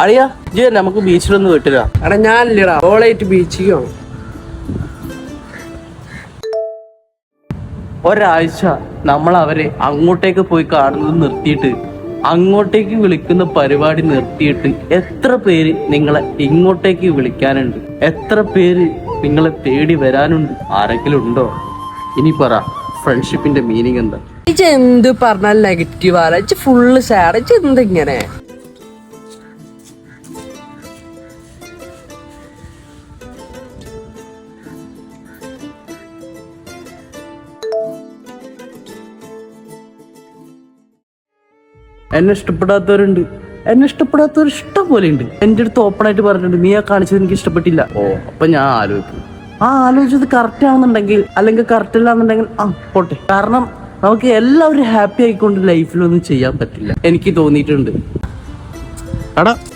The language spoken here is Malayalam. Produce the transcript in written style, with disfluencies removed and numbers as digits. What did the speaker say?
അറിയാ ജി നമുക്ക് ബീച്ചിലൊന്ന് വിട്ടില്ല. എടാ ഞാനില്ലടാ, ഓളായിട്ട് ബീച്ചിൽ പോകണം. ഒരാഴ്ച നമ്മൾ അവരെ അങ്ങോട്ടേക്ക് പോയി കാണുന്നത് നിർത്തിയിട്ട് അങ്ങോട്ടേക്ക് വിളിക്കുന്ന പരിപാടി നിർത്തിയിട്ട് എത്ര പേര് നിങ്ങളെ ഇങ്ങോട്ടേക്ക് വിളിക്കാനുണ്ട്? എത്ര പേര് നിങ്ങളെ തേടി വരാനുണ്ട്? ആരെങ്കിലും ഉണ്ടോ? ഇനി പറ, ഫ്രണ്ട്ഷിപ്പിന്റെ മീനിങ് എന്താ? ഇജ്ജ് എന്ത് പറഞ്ഞാൽ നെഗറ്റീവ് ആണ്. ഇജ്ജ് ഫുള്ള് സാഡ്. ഇജ്ജ് എന്തിങ്ങനെ? എന്നെ ഇഷ്ടപ്പെടാത്തവരുണ്ട്, എന്നെ ഇഷ്ടപ്പെടാത്തവർ ഇഷ്ടം പോലെ ഉണ്ട്. എൻ്റെ അടുത്ത് ഓപ്പൺ ആയിട്ട് പറഞ്ഞിട്ടുണ്ട്, നീ ആ കാണിച്ചത് എനിക്ക് ഇഷ്ടപ്പെട്ടില്ല. അപ്പൊ ഞാൻ ആലോചിക്കും, ആലോചിച്ചത് കറക്റ്റ് ആണെന്നുണ്ടെങ്കിൽ അല്ലെങ്കിൽ കറക്റ്റ് അല്ലാന്നുണ്ടെങ്കിൽ പോട്ടെ. കാരണം നമുക്ക് എല്ലാവരും ഹാപ്പി ആയിക്കൊണ്ട് ലൈഫിലൊന്നും ചെയ്യാൻ പറ്റില്ല. എനിക്ക് തോന്നിയിട്ടുണ്ട്.